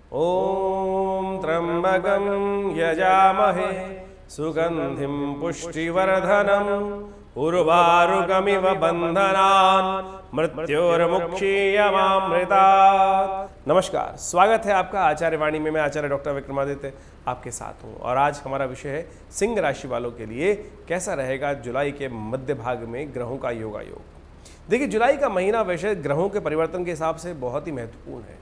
ओम त्र्यंबकं यजामहे सुगंधिं पुष्टिवर्धनम् उर्वारुकमिव बंधनान् मृत्योर्मुक्षीयमामृतात्। नमस्कार, स्वागत है आपका आचार्य वाणी में। मैं आचार्य डॉक्टर विक्रमादित्य आपके साथ हूँ और आज हमारा विषय है सिंह राशि वालों के लिए कैसा रहेगा जुलाई के मध्य भाग में ग्रहों का योगायोग। देखिए, जुलाई का महीना वैसे ग्रहों के परिवर्तन के हिसाब से बहुत ही महत्वपूर्ण है।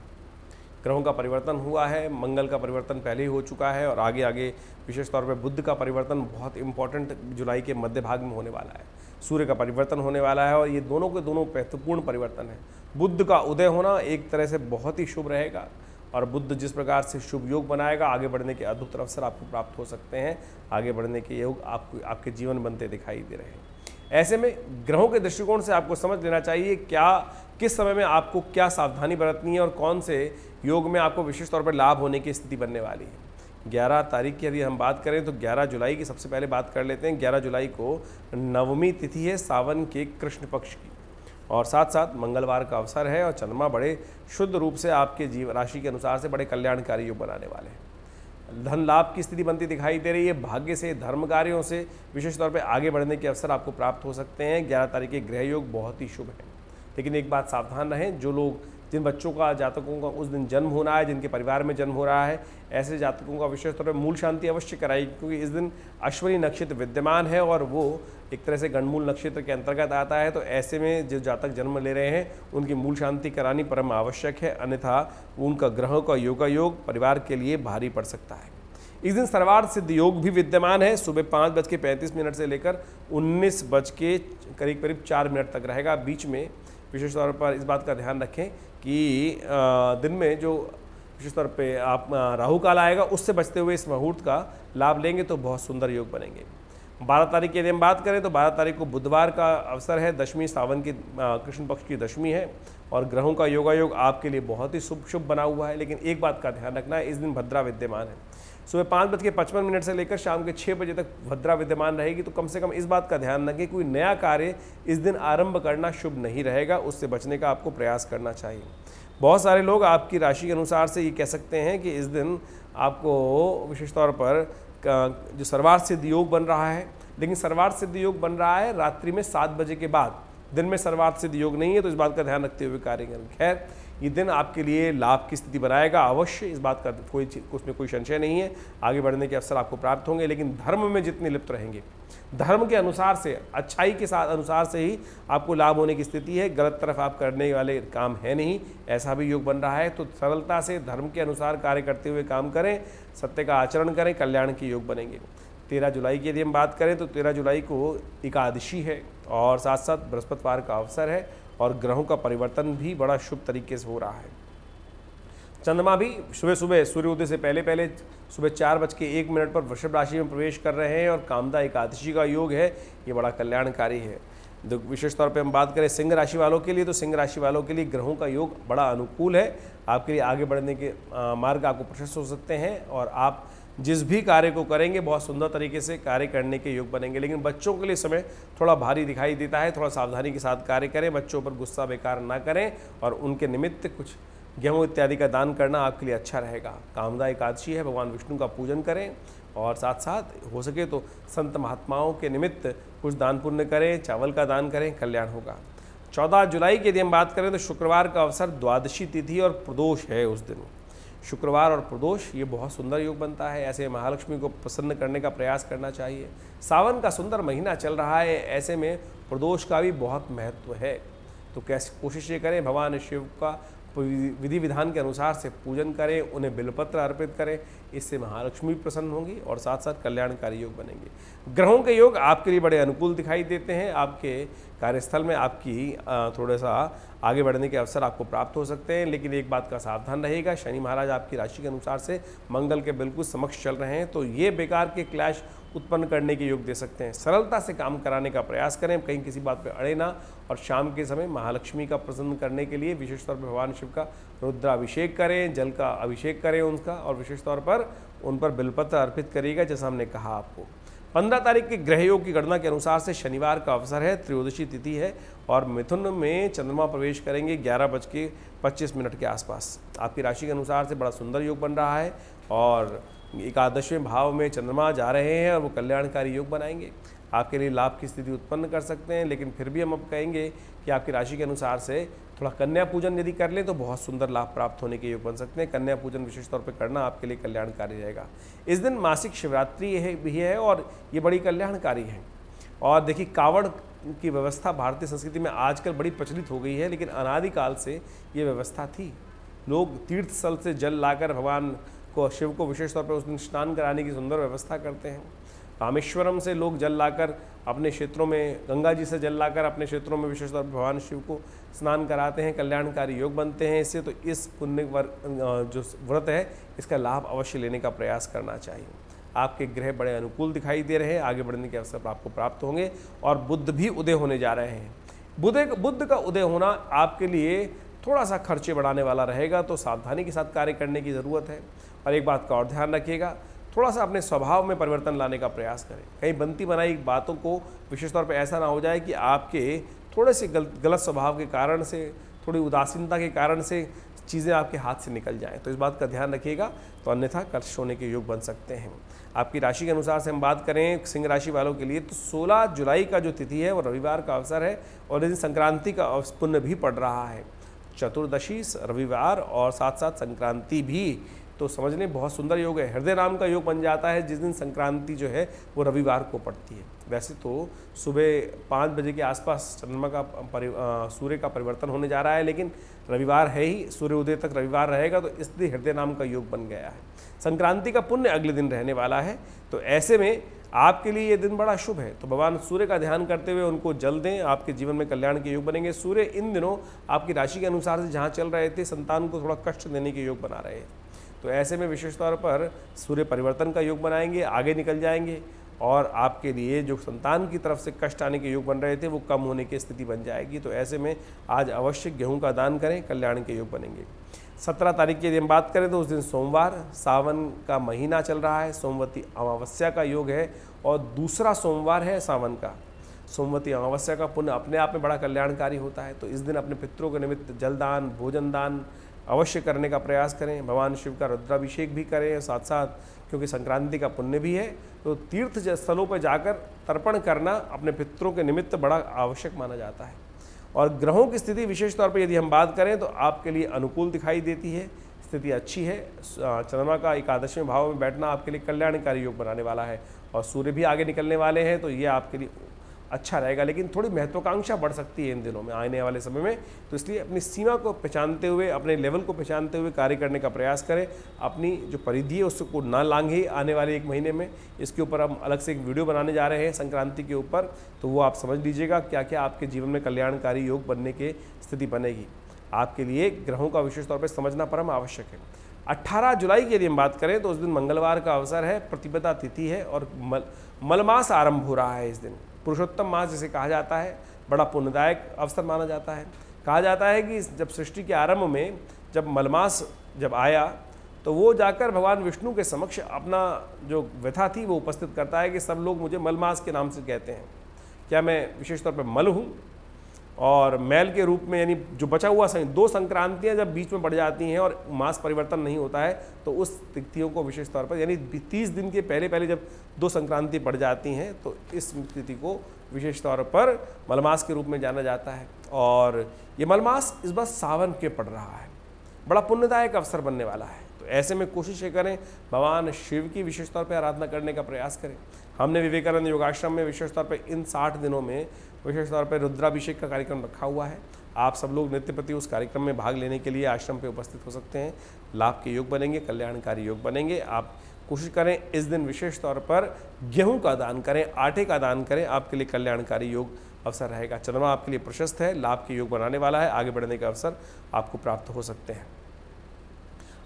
ग्रहों का परिवर्तन हुआ है, मंगल का परिवर्तन पहले ही हो चुका है और आगे आगे विशेष तौर पर बुध का परिवर्तन बहुत इंपॉर्टेंट जुलाई के मध्य भाग में होने वाला है। सूर्य का परिवर्तन होने वाला है और ये दोनों के दोनों महत्वपूर्ण परिवर्तन है। बुध का उदय होना एक तरह से बहुत ही शुभ रहेगा और बुध जिस प्रकार से शुभ योग बनाएगा, आगे बढ़ने के अद्भुत अवसर आपको प्राप्त हो सकते हैं। आगे बढ़ने के योग आपको आपके जीवन बनते दिखाई दे रहे हैं। ऐसे में ग्रहों के दृष्टिकोण से आपको समझ लेना चाहिए किस समय में आपको क्या सावधानी बरतनी है और कौन से योग में आपको विशेष तौर पर लाभ होने की स्थिति बनने वाली है। 11 तारीख की यदि हम बात करें तो 11 जुलाई की सबसे पहले बात कर लेते हैं। 11 जुलाई को नवमी तिथि है सावन के कृष्ण पक्ष की और साथ साथ मंगलवार का अवसर है और चंद्रमा बड़े शुद्ध रूप से आपके जीव राशि के अनुसार से बड़े कल्याणकारी योग बनाने वाले हैं। धन लाभ की स्थिति बनती दिखाई दे रही है। भाग्य से, धर्म कार्यों से विशेष तौर पे आगे बढ़ने के अवसर आपको प्राप्त हो सकते हैं। 11 तारीख के ग्रह योग बहुत ही शुभ है, लेकिन एक बात सावधान रहें, जो लोग जिन बच्चों का जातकों का उस दिन जन्म हो रहा है, जिनके परिवार में जन्म हो रहा है, ऐसे जातकों का विशेष तौर पर मूल शांति अवश्य कराई, क्योंकि इस दिन अश्विनी नक्षत्र विद्यमान है और वो एक तरह से गणमूल नक्षत्र के अंतर्गत आता है। तो ऐसे में जो जातक जन्म ले रहे हैं उनकी मूल शांति करानी परम आवश्यक है, अन्यथा उनका ग्रहों का योगायोग परिवार के लिए भारी पड़ सकता है। इस दिन सर्वार्थ सिद्ध योग भी विद्यमान है। सुबह 5:35 से लेकर 19 करीब 4 मिनट तक रहेगा। बीच में विशेष तौर पर इस बात का ध्यान रखें कि दिन में जो विशेष तौर पे आप राहु काल आएगा, उससे बचते हुए इस मुहूर्त का लाभ लेंगे तो बहुत सुंदर योग बनेंगे। 12 तारीख की यदि हम बात करें तो 12 तारीख को बुधवार का अवसर है। दशमी सावन की कृष्ण पक्ष की दशमी है और ग्रहों का योगायोग आपके लिए बहुत ही शुभ बना हुआ है। लेकिन एक बात का ध्यान रखना है, इस दिन भद्रा विद्यमान है। सुबह 5:55 से लेकर शाम के 6 बजे तक भद्रा विद्यमान रहेगी। तो कम से कम इस बात का ध्यान रखें, कोई नया कार्य इस दिन आरंभ करना शुभ नहीं रहेगा, उससे बचने का आपको प्रयास करना चाहिए। बहुत सारे लोग आपकी राशि के अनुसार से ये कह सकते हैं कि इस दिन आपको विशेष तौर पर जो सर्वार्थ सिद्ध योग बन रहा है, लेकिन सर्वार्थ सिद्ध योग बन रहा है रात्रि में 7 बजे के बाद, दिन में सर्वार्थ सिद्ध योग नहीं है। तो इस बात का ध्यान रखते हुए कार्य करें। खैर, ये दिन आपके लिए लाभ की स्थिति बनाएगा अवश्य, इस बात का उसमें कोई संशय नहीं है। आगे बढ़ने के अवसर आपको प्राप्त होंगे, लेकिन धर्म में जितने लिप्त रहेंगे, धर्म के अनुसार से, अच्छाई के साथ अनुसार से ही आपको लाभ होने की स्थिति है। गलत तरफ आप करने वाले काम है नहीं, ऐसा भी योग बन रहा है। तो सरलता से धर्म के अनुसार कार्य करते हुए काम करें, सत्य का आचरण करें, कल्याण के योग बनेंगे। 13 जुलाई की यदि हम बात करें तो 13 जुलाई को एकादशी है और साथ साथ बृहस्पतिवार का अवसर है और ग्रहों का परिवर्तन भी बड़ा शुभ तरीके से हो रहा है। चंद्रमा भी सुबह सूर्योदय से पहले सुबह 4:01 पर वृषभ राशि में प्रवेश कर रहे हैं और कामदा एकादशी का योग है, ये बड़ा कल्याणकारी है। विशेष तौर पे हम बात करें सिंह राशि वालों के लिए तो सिंह राशि वालों के लिए ग्रहों का योग बड़ा अनुकूल है। आपके लिए आगे बढ़ने के मार्ग आपको प्रशस्त हो सकते हैं और आप जिस भी कार्य को करेंगे बहुत सुंदर तरीके से कार्य करने के योग बनेंगे। लेकिन बच्चों के लिए समय थोड़ा भारी दिखाई देता है, थोड़ा सावधानी के साथ कार्य करें, बच्चों पर गुस्सा बेकार ना करें और उनके निमित्त कुछ गेहूँ इत्यादि का दान करना आपके लिए अच्छा रहेगा। कामदा एकादशी है, भगवान विष्णु का पूजन करें और साथ साथ हो सके तो संत महात्माओं के निमित्त कुछ दान पुण्य करें, चावल का दान करें, कल्याण होगा। 14 जुलाई की यदि हम बात करें तो शुक्रवार का अवसर, द्वादशी तिथि और प्रदोष है। उस दिन शुक्रवार और प्रदोष ये बहुत सुंदर योग बनता है। ऐसे महालक्ष्मी को प्रसन्न करने का प्रयास करना चाहिए। सावन का सुंदर महीना चल रहा है, ऐसे में प्रदोष का भी बहुत महत्व है। तो कैसे कोशिश ये करें, भगवान शिव का विधि विधान के अनुसार से पूजन करें, उन्हें बिलपत्र अर्पित करें, इससे महालक्ष्मी प्रसन्न होंगी और साथ साथ कल्याणकारी योग बनेंगे। ग्रहों के योग आपके लिए बड़े अनुकूल दिखाई देते हैं। आपके कार्यस्थल में आपकी थोड़ा सा आगे बढ़ने के अवसर आपको प्राप्त हो सकते हैं, लेकिन एक बात का सावधान रहेगा, शनि महाराज आपकी राशि के अनुसार से मंगल के बिल्कुल समक्ष चल रहे हैं, तो ये बेकार के क्लैश उत्पन्न करने के योग दे सकते हैं। सरलता से काम कराने का प्रयास करें, कहीं किसी बात पर अड़े ना और शाम के समय महालक्ष्मी का प्रसन्न करने के लिए विशेष तौर पर भगवान शिव का रुद्राभिषेक करें, जल का अभिषेक करें उनका, और विशेष तौर पर उन पर बिलपत्र अर्पित करिएगा जैसा हमने कहा आपको। 15 तारीख के ग्रह योग की गणना के अनुसार से शनिवार का अवसर है, त्रयोदशी तिथि है और मिथुन में चंद्रमा प्रवेश करेंगे 11:25 के आसपास। आपकी राशि के अनुसार से बड़ा सुंदर योग बन रहा है और एकादशवें भाव में चंद्रमा जा रहे हैं और वो कल्याणकारी योग बनाएंगे, आपके लिए लाभ की स्थिति उत्पन्न कर सकते हैं। लेकिन फिर भी हम अब कहेंगे कि आपकी राशि के अनुसार से थोड़ा कन्या पूजन यदि कर लें तो बहुत सुंदर लाभ प्राप्त होने के योग बन सकते हैं। कन्या पूजन विशेष तौर पर करना आपके लिए कल्याणकारी रहेगा। इस दिन मासिक शिवरात्रि भी है और ये बड़ी कल्याणकारी है। और देखिए, कावड़ की व्यवस्था भारतीय संस्कृति में आजकल बड़ी प्रचलित हो गई है, लेकिन अनादिकाल से ये व्यवस्था थी। लोग तीर्थ स्थल से जल लाकर भगवान को, शिव को विशेष तौर पर उस दिन स्नान कराने की सुंदर व्यवस्था करते हैं। रामेश्वरम से लोग जल लाकर अपने क्षेत्रों में, गंगा जी से जल लाकर अपने क्षेत्रों में विशेष तौर पर भगवान शिव को स्नान कराते हैं, कल्याणकारी योग बनते हैं। इससे तो इस पुण्य जो व्रत है इसका लाभ अवश्य लेने का प्रयास करना चाहिए। आपके ग्रह बड़े अनुकूल दिखाई दे रहे हैं, आगे बढ़ने के अवसर आपको प्राप्त होंगे और बुध भी उदय होने जा रहे हैं। बुध का उदय होना आपके लिए थोड़ा सा खर्चे बढ़ाने वाला रहेगा, तो सावधानी के साथ कार्य करने की ज़रूरत है। और एक बात का और ध्यान रखिएगा, थोड़ा सा अपने स्वभाव में परिवर्तन लाने का प्रयास करें। कहीं बनती बनाई बातों को विशेष तौर पे ऐसा ना हो जाए कि आपके थोड़े से गलत स्वभाव के कारण से, थोड़ी उदासीनता के कारण से चीज़ें आपके हाथ से निकल जाएं, तो इस बात का ध्यान रखिएगा, तो अन्यथा कष्ट होने के योग बन सकते हैं। आपकी राशि के अनुसार से हम बात करें सिंह राशि वालों के लिए, तो 16 जुलाई का जो तिथि है वो रविवार का अवसर है और इस दिन संक्रांति का पुण्य भी पड़ रहा है। चतुर्दशी रविवार और साथ साथ संक्रांति भी, तो समझ लें बहुत सुंदर योग है। हृदय नाम का योग बन जाता है जिस दिन संक्रांति जो है वो रविवार को पड़ती है। वैसे तो सुबह 5 बजे के आसपास चंद्रमा का सूर्य का परिवर्तन होने जा रहा है, लेकिन रविवार है ही, सूर्योदय तक रविवार रहेगा, तो इसलिए हृदय नाम का योग बन गया है। संक्रांति का पुण्य अगले दिन रहने वाला है, तो ऐसे में आपके लिए ये दिन बड़ा शुभ है। तो भगवान सूर्य का ध्यान करते हुए उनको जल दें, आपके जीवन में कल्याण के योग बनेंगे। सूर्य इन दिनों आपकी राशि के अनुसार से जहाँ चल रहे थे, संतान को थोड़ा कष्ट देने के योग बना रहे हैं, तो ऐसे में विशेष तौर पर सूर्य परिवर्तन का योग बनाएंगे, आगे निकल जाएंगे और आपके लिए जो संतान की तरफ से कष्ट आने के योग बन रहे थे वो कम होने की स्थिति बन जाएगी। तो ऐसे में आज अवश्य गेहूं का दान करें, कल्याण के योग बनेंगे। 17 तारीख की यदि हम बात करें तो उस दिन सोमवार, सावन का महीना चल रहा है, सोमवती अमावस्या का योग है और दूसरा सोमवार है सावन का। सोमवती अमावस्या का पुण्य अपने आप में बड़ा कल्याणकारी होता है, तो इस दिन अपने पितरों के निमित्त जलदान, भोजन दान अवश्य करने का प्रयास करें। भगवान शिव का रुद्राभिषेक भी करें, साथ साथ क्योंकि संक्रांति का पुण्य भी है, तो तीर्थ स्थलों पर जाकर तर्पण करना अपने पितरों के निमित्त बड़ा आवश्यक माना जाता है। और ग्रहों की स्थिति विशेष तौर पर यदि हम बात करें तो आपके लिए अनुकूल दिखाई देती है, स्थिति अच्छी है। चंद्रमा का एकादशवें भाव में बैठना आपके लिए कल्याणकारी योग बनाने वाला है और सूर्य भी आगे निकलने वाले हैं, तो ये आपके लिए अच्छा रहेगा। लेकिन थोड़ी महत्वाकांक्षा बढ़ सकती है इन दिनों में, आने वाले समय में, तो इसलिए अपनी सीमा को पहचानते हुए, अपने लेवल को पहचानते हुए कार्य करने का प्रयास करें। अपनी जो परिधि है उसको ना लांघे आने वाले 1 महीने में। इसके ऊपर हम अलग से एक वीडियो बनाने जा रहे हैं संक्रांति के ऊपर, तो वो आप समझ लीजिएगा क्या क्या आपके जीवन में कल्याणकारी योग बनने की स्थिति बनेगी। आपके लिए ग्रहों का विशेष तौर पर समझना परम आवश्यक है। 18 जुलाई की यदि हम बात करें तो उस दिन मंगलवार का अवसर है, प्रतिपदा तिथि है और मलमास आरंभ हो रहा है। इस दिन पुरुषोत्तम मास जिसे कहा जाता है, बड़ा पुण्यदायक अवसर माना जाता है। कहा जाता है कि जब सृष्टि के आरंभ में जब मलमास जब आया तो वो जाकर भगवान विष्णु के समक्ष अपना जो व्यथा थी वो उपस्थित करता है कि सब लोग मुझे मलमास के नाम से कहते हैं, क्या मैं विशेष तौर पर मल हूँ और मैल के रूप में, यानी जो बचा हुआ 2 संक्रांतियाँ जब बीच में पड़ जाती हैं और मास परिवर्तन नहीं होता है तो उस तिथियों को विशेष तौर पर, यानी 30 दिन के पहले जब 2 संक्रांति पड़ जाती हैं तो इस तिथि को विशेष तौर पर मलमास के रूप में जाना जाता है। और ये मलमास इस बार सावन के पड़ रहा है, बड़ा पुण्यदायक अवसर बनने वाला है। तो ऐसे में कोशिश ये करें भगवान शिव की विशेष तौर पर आराधना करने का प्रयास करें। हमने विवेकानंद योगाश्रम में विशेष तौर पर इन 60 दिनों में विशेष तौर पर रुद्राभिषेक का कार्यक्रम रखा हुआ है। आप सब लोग नित्य प्रति उस कार्यक्रम में भाग लेने के लिए आश्रम पे उपस्थित हो सकते हैं। लाभ के योग बनेंगे, कल्याणकारी योग बनेंगे। आप कोशिश करें इस दिन विशेष तौर पर गेहूं का दान करें, आटे का दान करें, आपके लिए कल्याणकारी योग अवसर रहेगा। चंद्रमा आपके लिए प्रशस्त है, लाभ के योग बनाने वाला है, आगे बढ़ने का अवसर आपको प्राप्त हो सकते हैं।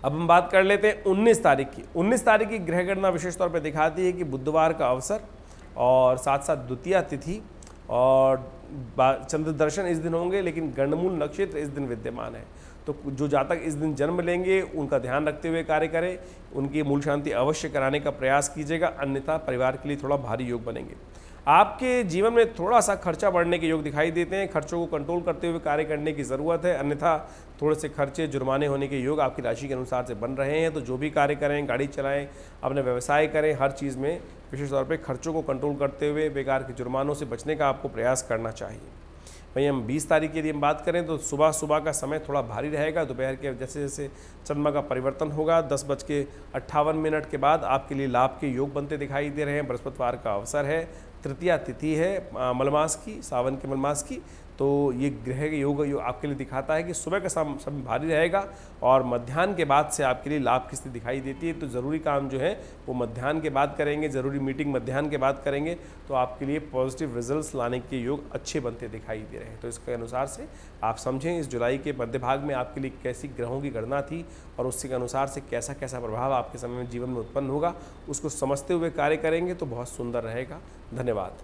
अब हम बात कर लेते हैं 19 तारीख की। 19 तारीख की ग्रह गणना विशेष तौर पर दिखाती है कि बुधवार का अवसर और साथ साथ द्वितीया तिथि और चंद्र दर्शन इस दिन होंगे, लेकिन गंडमूल नक्षत्र इस दिन विद्यमान है। तो तो जो जातक इस दिन जन्म लेंगे उनका ध्यान रखते हुए कार्य करें, उनकी मूल शांति अवश्य कराने का प्रयास कीजिएगा, अन्यथा परिवार के लिए थोड़ा भारी योग बनेंगे। आपके जीवन में थोड़ा सा खर्चा बढ़ने के योग दिखाई देते हैं, खर्चों को कंट्रोल करते हुए कार्य करने की ज़रूरत है, अन्यथा थोड़े से खर्चे जुर्माने होने के योग आपकी राशि के अनुसार से बन रहे हैं। तो जो भी कार्य करें, गाड़ी चलाएं, अपने व्यवसाय करें, हर चीज़ में विशेष तौर पे खर्चों को कंट्रोल करते हुए बेकार के जुर्मानों से बचने का आपको प्रयास करना चाहिए। वहीं हम 20 तारीख की यदि हम बात करें तो सुबह का समय थोड़ा भारी रहेगा। दोपहर के जैसे जैसे चंद्रमा का परिवर्तन होगा 10:58 के बाद आपके लिए लाभ के योग बनते दिखाई दे रहे हैं। बृहस्पतिवार का अवसर है, तृतीया तिथि है मलमास की, सावन के मलमास की। तो ये ग्रह के योग आपके लिए दिखाता है कि सुबह का समय भारी रहेगा और मध्याह्न के बाद से आपके लिए लाभ की स्थिति दिखाई देती है। तो ज़रूरी काम जो है वो मध्याह्न के बाद करेंगे, ज़रूरी मीटिंग मध्याह्न के बाद करेंगे, तो आपके लिए पॉजिटिव रिजल्ट्स लाने के योग अच्छे बनते दिखाई दे रहे हैं। तो इसके अनुसार से आप समझें इस जुलाई के मध्य भाग में आपके लिए कैसी ग्रहों की गणना थी और उसके अनुसार से कैसा कैसा प्रभाव आपके समय में जीवन में उत्पन्न होगा, उसको समझते हुए कार्य करेंगे तो बहुत सुंदर रहेगा। धन्यवाद।